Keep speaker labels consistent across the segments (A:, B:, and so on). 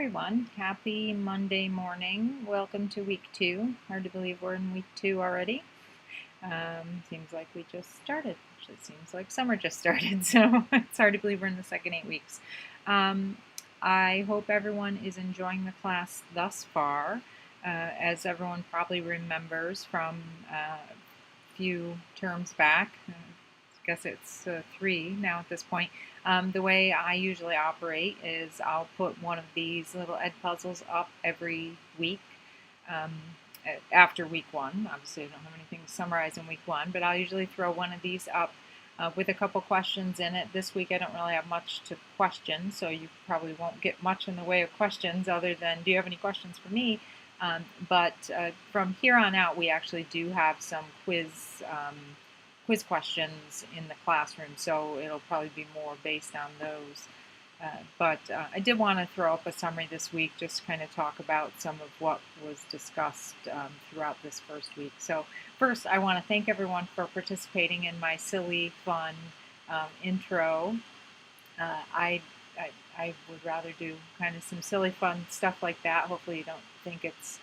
A: everyone. Happy Monday morning. Welcome to week 2. Hard to believe we're in week 2 already. Seems like we just started. It seems like summer just started, so it's hard to believe we're in the second 8 weeks. I hope everyone is enjoying the class thus far. As everyone probably remembers from a few terms back, I guess it's 3 now at this point. The way I usually operate is I'll put one of these little Edpuzzles up every week um, after week 1. Obviously, I don't have anything to summarize in week 1, but I'll usually throw one of these up with a couple questions in it. This week I don't really have much to question, so you probably won't get much in the way of questions other than, do you have any questions for me? But from here on out, we actually do have some quiz questions in the classroom, so it'll probably be more based on those. But I did want to throw up a summary this week, just to kind of talk about some of what was discussed throughout this first week. So first, I want to thank everyone for participating in my silly, fun intro. I, I would rather do kind of some silly, fun stuff like that. Hopefully you don't think it's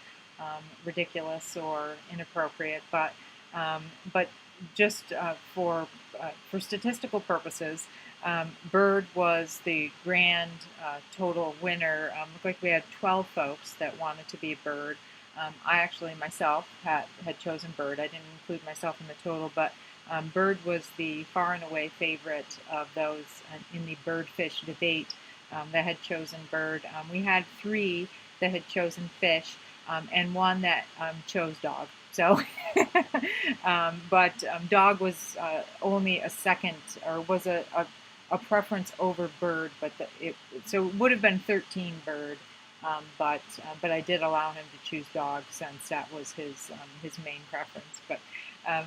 A: ridiculous or inappropriate, but just for statistical purposes, Bird was the grand total winner. Looked like we had 12 folks that wanted to be a bird. I actually myself had chosen Bird. I didn't include myself in the total, but Bird was the far and away favorite of those in the birdfish debate that had chosen Bird. We had 3 that had chosen fish, and 1 that chose dog. So, but dog was only a second, or was a preference over bird. But so it would have been 13 bird, but I did allow him to choose dog since that was his main preference. But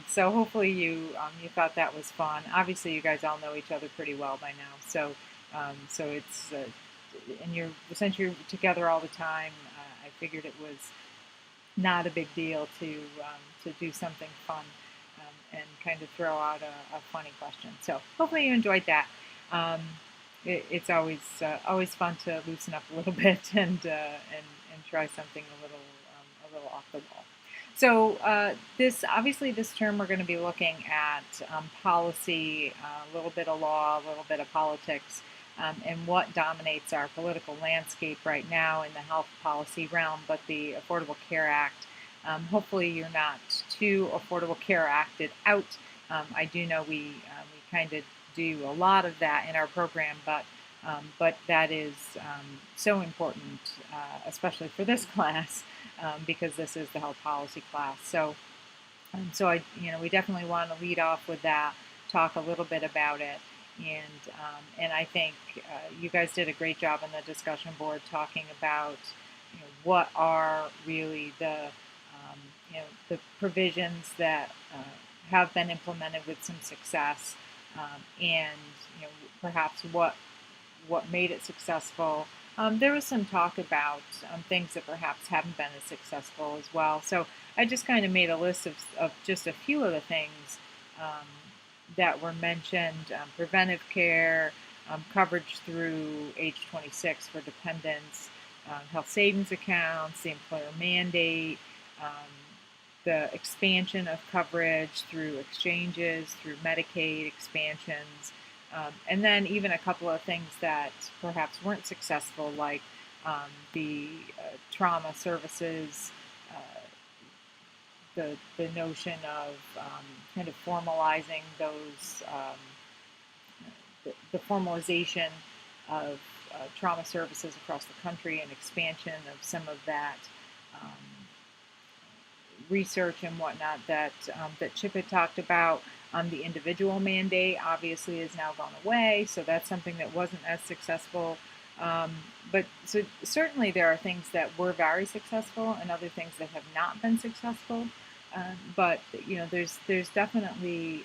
A: so hopefully you thought that was fun. Obviously, you guys all know each other pretty well by now, so it's and since you're together all the time, I figured it was not a big deal to do something fun and kind of throw out a funny question. So hopefully you enjoyed that. It's always fun to loosen up a little bit and try something a little off the wall. So this term we're going to be looking at policy, a little bit of law, a little bit of politics, and what dominates our political landscape right now in the health policy realm, but the Affordable Care Act. Hopefully you're not too Affordable Care Acted out. I do know we kind of do a lot of that in our program, but that is so important, especially for this class, because this is the health policy class. So we definitely want to lead off with that, talk a little bit about it. And I think you guys did a great job on the discussion board talking about what are really the provisions that have been implemented with some success, and perhaps what made it successful. There was some talk about things that perhaps haven't been as successful as well. So I just kind of made a list of just a few of the things that were mentioned: preventive care, coverage through age 26 for dependents, health savings accounts, the employer mandate, the expansion of coverage through exchanges, through Medicaid expansions, and then even a couple of things that perhaps weren't successful, like the trauma services, the notion of kind of formalizing those, the formalization of trauma services across the country and expansion of some of that research and whatnot that Chip had talked about. The individual mandate obviously has now gone away, so that's something that wasn't as successful. But so certainly there are things that were very successful and other things that have not been successful. But there's definitely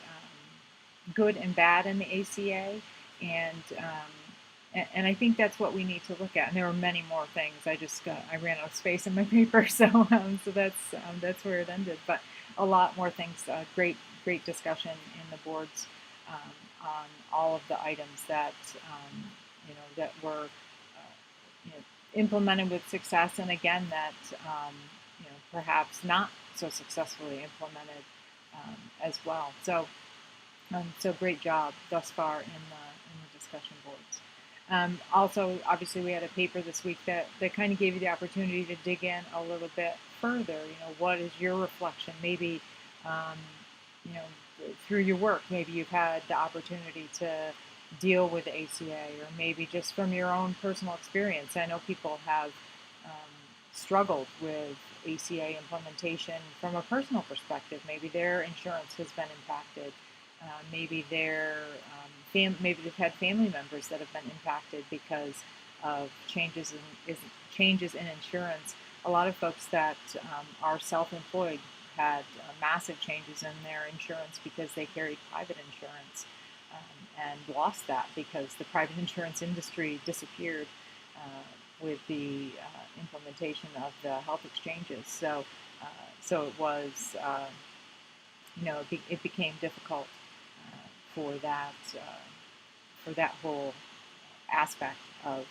A: good and bad in the ACA, and I think that's what we need to look at. And there were many more things. I ran out of space in my paper, so that's where it ended. But a lot more things. Great discussion in the boards on all of the items that that were implemented with success, and again that perhaps not so successfully implemented as well. So great job thus far in the discussion boards. Also, obviously, we had a paper this week that kind of gave you the opportunity to dig in a little bit further. What is your reflection? Maybe, um, you know, through your work, maybe you've had the opportunity to deal with ACA, or maybe just from your own personal experience. I know people have struggled with ACA implementation from a personal perspective. Maybe their insurance has been impacted. Maybe maybe they've had family members that have been impacted because of changes in insurance. A lot of folks that are self-employed had massive changes in their insurance because they carried private insurance and lost that because the private insurance industry disappeared with the implementation of the health exchanges. So it was, it became difficult for that whole aspect of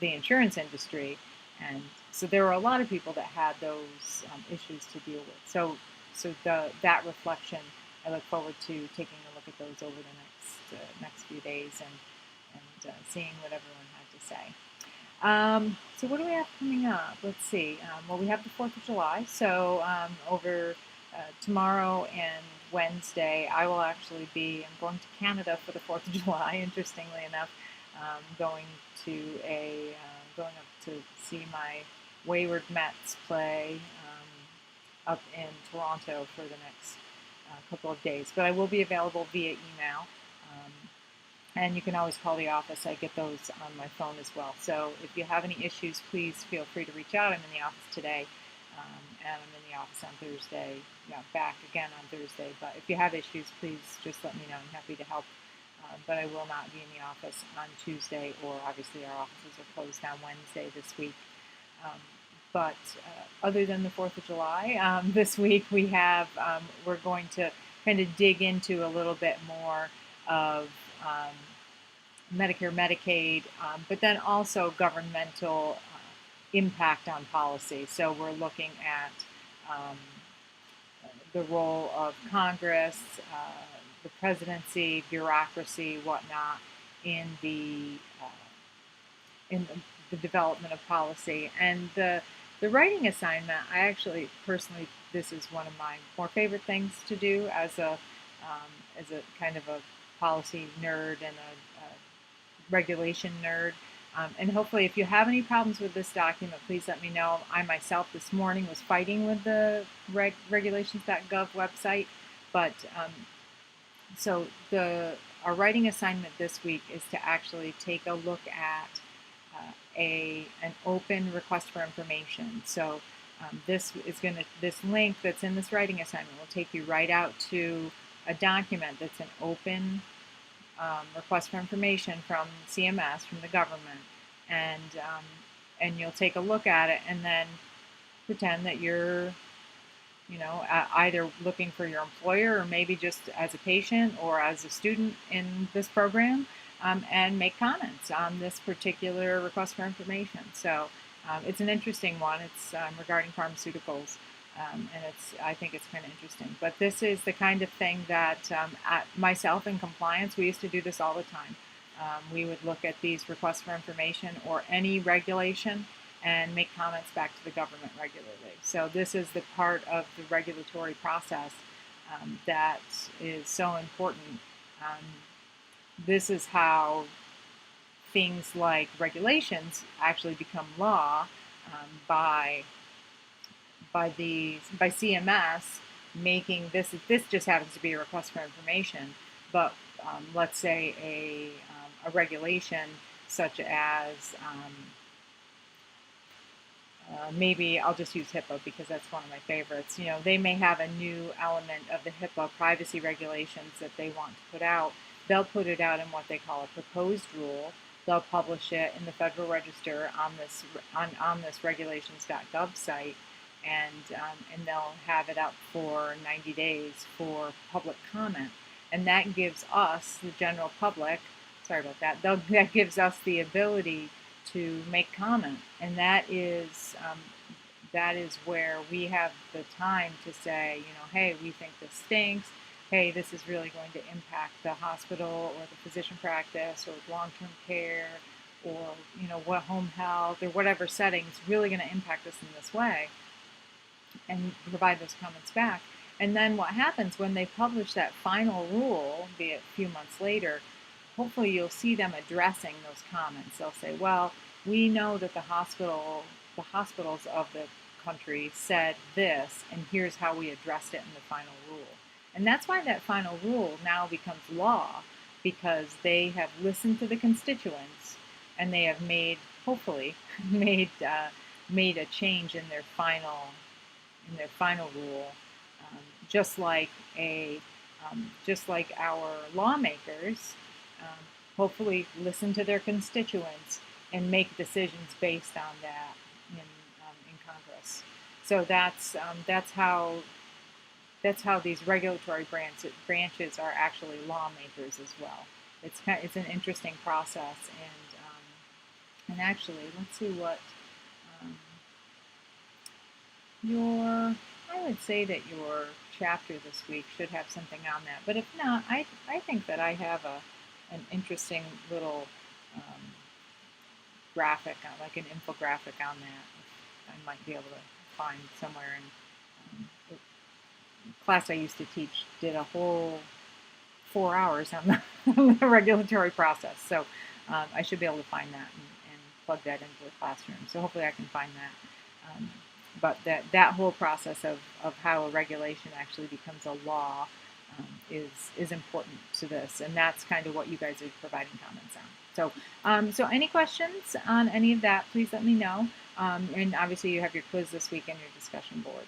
A: the insurance industry, and so there were a lot of people that had those issues to deal with. That reflection, I look forward to taking a look at those over the next few days and seeing what everyone had to say. So what do we have coming up? Let's see. Well, we have the 4th of July. So over tomorrow and Wednesday, I'm going to Canada for the 4th of July, interestingly enough. Going up to see my Wayward Mets play up in Toronto for the next couple of days. But I will be available via email. And you can always call the office. I get those on my phone as well. So if you have any issues, please feel free to reach out. I'm in the office today, and I'm in the office on Thursday. Back again on Thursday. But if you have issues, please just let me know. I'm happy to help. But I will not be in the office on Tuesday, or obviously our offices are closed on Wednesday this week. But other than the 4th of July, this week we're going to kind of dig into a little bit more of Medicare, Medicaid, but then also governmental impact on policy. So we're looking at the role of Congress, the presidency, bureaucracy, whatnot, in the development of policy. And the writing assignment, I actually personally, this is one of my more favorite things to do as a kind of a policy nerd and a regulation nerd. And hopefully, if you have any problems with this document, please let me know. I myself this morning was fighting with the regulations.gov website, but so our writing assignment this week is to actually take a look at an open request for information. So this link that's in this writing assignment will take you right out to a document that's an open request for information from CMS, from the government, and you'll take a look at it and then pretend that you're either looking for your employer or maybe just as a patient or as a student in this program, and make comments on this particular request for information. So it's an interesting one. It's regarding pharmaceuticals, and I think it's kind of interesting. But this is the kind of thing that myself in compliance, we used to do this all the time. We would look at these requests for information or any regulation and make comments back to the government regularly. So this is the part of the regulatory process that is so important. This is how things like regulations actually become law by CMS making this. This just happens to be a request for information, but let's say a regulation such as maybe I'll just use HIPAA because that's one of my favorites. They may have a new element of the HIPAA privacy regulations that they want to put out. They'll put it out in what they call a proposed rule. They'll publish it in the Federal Register on this regulations.gov site, and they'll have it up for 90 days for public comment. And that gives us, the general public, that gives us the ability to make comment, and that is where we have the time to say, hey, we think this stinks. Hey, this is really going to impact the hospital or the physician practice or long-term care or what home health or whatever setting is really going to impact us in this way, and provide those comments back. And then what happens when they publish that final rule, be it a few months later, hopefully you'll see them addressing those comments. They'll say, well, we know that the hospitals of the country said this, and here's how we addressed it in the final rule. And that's why that final rule now becomes law, because they have listened to the constituents and they have hopefully, made a change in their final rule, um, just like just like our lawmakers, um, hopefully listen to their constituents and make decisions based on that in Congress. So that's how these regulatory branches are actually lawmakers as well. It's an interesting process, and actually, let's see what um, I would say that your chapter this week should have something on that. But if not, I think that I have an interesting little um, graphic, like an infographic on that. I might be able to find somewhere in the class I used to teach did a whole 4 hours on on the regulatory process. So I should be able to find that and plug that into the classroom. So hopefully I can find that. But that whole process of how a regulation actually becomes a law is important to this, and that's kind of what you guys are providing comments on. So any questions on any of that, please let me know. And obviously you have your quiz this week and your discussion board.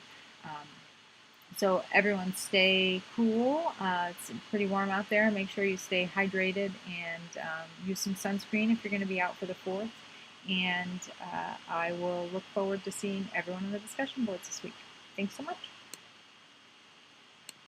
A: So everyone stay cool. It's pretty warm out there. Make sure you stay hydrated and use some sunscreen if you're going to be out for the 4th. And I will look forward to seeing everyone on the discussion boards this week. Thanks so much.